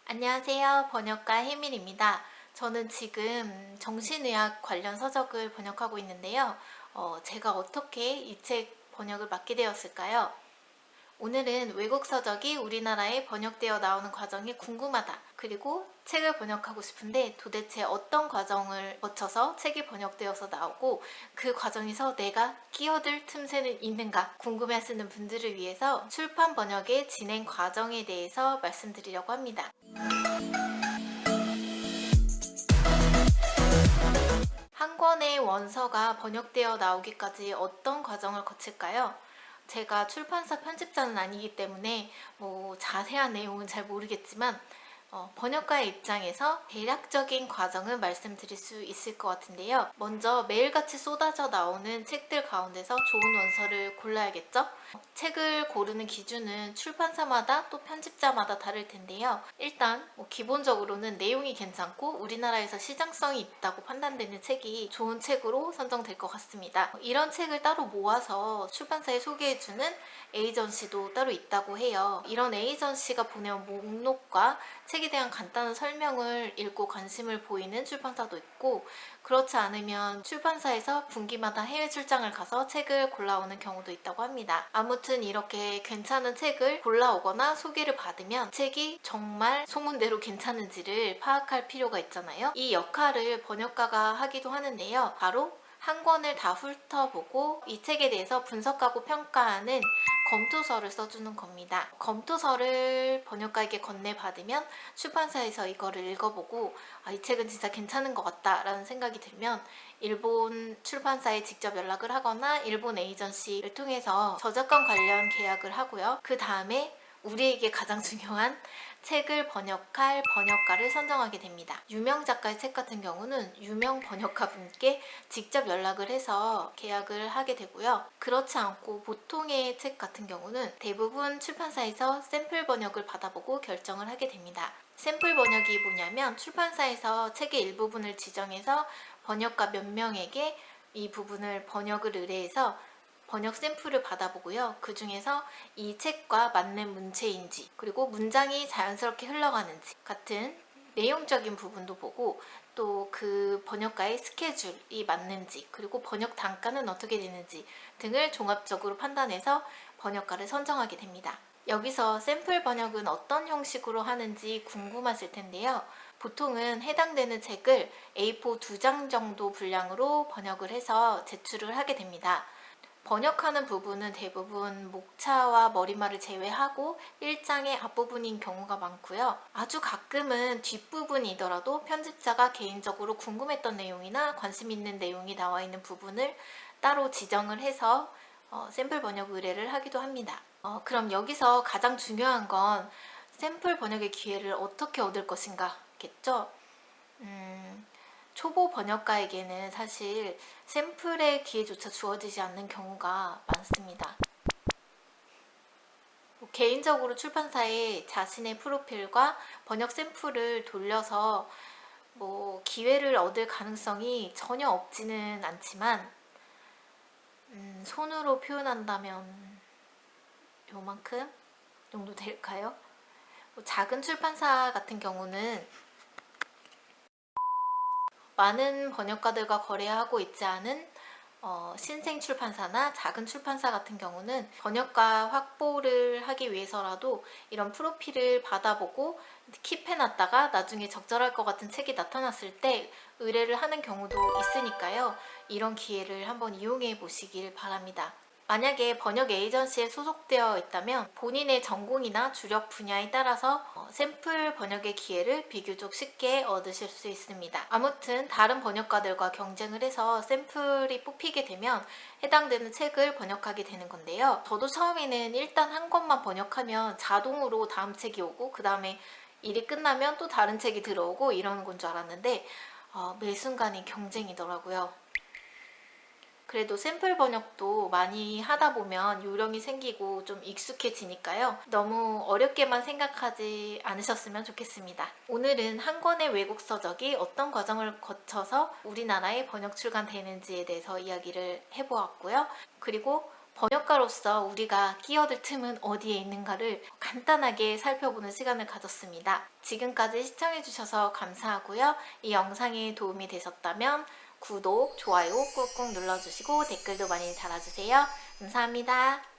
안녕하세요. 번역가 혜밀입니다. 저는 지금 정신의학 관련 서적을 번역하고 있는데요. 제가 어떻게 이 책 번역을 맡게 되었을까요? 오늘은 외국 서적이 우리나라에 번역되어 나오는 과정이 궁금하다. 그리고 책을 번역하고 싶은데 도대체 어떤 과정을 거쳐서 책이 번역되어서 나오고 그 과정에서 내가 끼어들 틈새는 있는가 궁금해하시는 분들을 위해서 출판 번역의 진행 과정에 대해서 말씀드리려고 합니다. 한 권의 원서가 번역되어 나오기까지 어떤 과정을 거칠까요? 제가 출판사 편집자는 아니기 때문에 자세한 내용은 잘 모르겠지만 번역가의 입장에서 대략적인 과정을 말씀드릴 수 있을 것 같은데요. 먼저 매일같이 쏟아져 나오는 책들 가운데서 좋은 원서를 골라야겠죠? 책을 고르는 기준은 출판사마다 또 편집자마다 다를 텐데요. 일단 기본적으로는 내용이 괜찮고 우리나라에서 시장성이 있다고 판단되는 책이 좋은 책으로 선정될 것 같습니다. 이런 책을 따로 모아서 출판사에 소개해주는 에이전시도 따로 있다고 해요. 이런 에이전시가 보내온 목록과 책에 대한 간단한 설명을 읽고 관심을 보이는 출판사도 있고, 그렇지 않으면 출판사에서 분기마다 해외 출장을 가서 책을 골라오는 경우도 있다고 합니다. 아무튼 이렇게 괜찮은 책을 골라오거나 소개를 받으면 책이 정말 소문대로 괜찮은지를 파악할 필요가 있잖아요. 이 역할을 번역가가 하기도 하는데요. 바로 한 권을 다 훑어보고 이 책에 대해서 분석하고 평가하는 검토서를 써주는 겁니다. 검토서를 번역가에게 건네받으면 출판사에서 이거를 읽어보고 이 책은 진짜 괜찮은 것 같다 라는 생각이 들면 일본 출판사에 직접 연락을 하거나 일본 에이전시를 통해서 저작권 관련 계약을 하고요. 그 다음에 우리에게 가장 중요한 책을 번역할 번역가를 선정하게 됩니다. 유명 작가의 책 같은 경우는 유명 번역가분께 직접 연락을 해서 계약을 하게 되고요. 그렇지 않고 보통의 책 같은 경우는 대부분 출판사에서 샘플 번역을 받아보고 결정을 하게 됩니다. 샘플 번역이 뭐냐면 출판사에서 책의 일부분을 지정해서 번역가 몇 명에게 이 부분을 번역을 의뢰해서 번역 샘플을 받아보고요. 그 중에서 이 책과 맞는 문체인지 그리고 문장이 자연스럽게 흘러가는지 같은 내용적인 부분도 보고 또 그 번역가의 스케줄이 맞는지 그리고 번역 단가는 어떻게 되는지 등을 종합적으로 판단해서 번역가를 선정하게 됩니다. 여기서 샘플 번역은 어떤 형식으로 하는지 궁금하실 텐데요. 보통은 해당되는 책을 A4 2장 정도 분량으로 번역을 해서 제출을 하게 됩니다. 번역하는 부분은 대부분 목차와 머리말을 제외하고 1장의 앞부분인 경우가 많고요. 아주 가끔은 뒷부분이더라도 편집자가 개인적으로 궁금했던 내용이나 관심 있는 내용이 나와 있는 부분을 따로 지정을 해서 샘플 번역 의뢰를 하기도 합니다. 그럼 여기서 가장 중요한 건 샘플 번역의 기회를 어떻게 얻을 것인가 겠죠? 초보 번역가에게는 사실 샘플의 기회조차 주어지지 않는 경우가 많습니다. 개인적으로 출판사에 자신의 프로필과 번역 샘플을 돌려서 기회를 얻을 가능성이 전혀 없지는 않지만 손으로 표현한다면 요만큼 정도 될까요? 작은 출판사 같은 경우는 많은 번역가들과 거래하고 있지 않은 신생 출판사나 작은 출판사 같은 경우는 번역가 확보를 하기 위해서라도 이런 프로필을 받아보고 킵해놨다가 나중에 적절할 것 같은 책이 나타났을 때 의뢰를 하는 경우도 있으니까요. 이런 기회를 한번 이용해 보시길 바랍니다. 만약에 번역 에이전시에 소속되어 있다면 본인의 전공이나 주력 분야에 따라서 샘플 번역의 기회를 비교적 쉽게 얻으실 수 있습니다. 아무튼 다른 번역가들과 경쟁을 해서 샘플이 뽑히게 되면 해당되는 책을 번역하게 되는 건데요. 저도 처음에는 일단 한 권만 번역하면 자동으로 다음 책이 오고 그 다음에 일이 끝나면 또 다른 책이 들어오고 이러는 건 줄 알았는데 매 순간이 경쟁이더라고요. 그래도 샘플 번역도 많이 하다 보면 요령이 생기고 좀 익숙해지니까요. 너무 어렵게만 생각하지 않으셨으면 좋겠습니다. 오늘은 한 권의 외국 서적이 어떤 과정을 거쳐서 우리나라에 번역 출간되는지에 대해서 이야기를 해보았고요. 그리고 번역가로서 우리가 끼어들 틈은 어디에 있는가를 간단하게 살펴보는 시간을 가졌습니다. 지금까지 시청해주셔서 감사하고요. 이 영상이 도움이 되셨다면 구독, 좋아요 꾹꾹 눌러주시고 댓글도 많이 달아주세요. 감사합니다.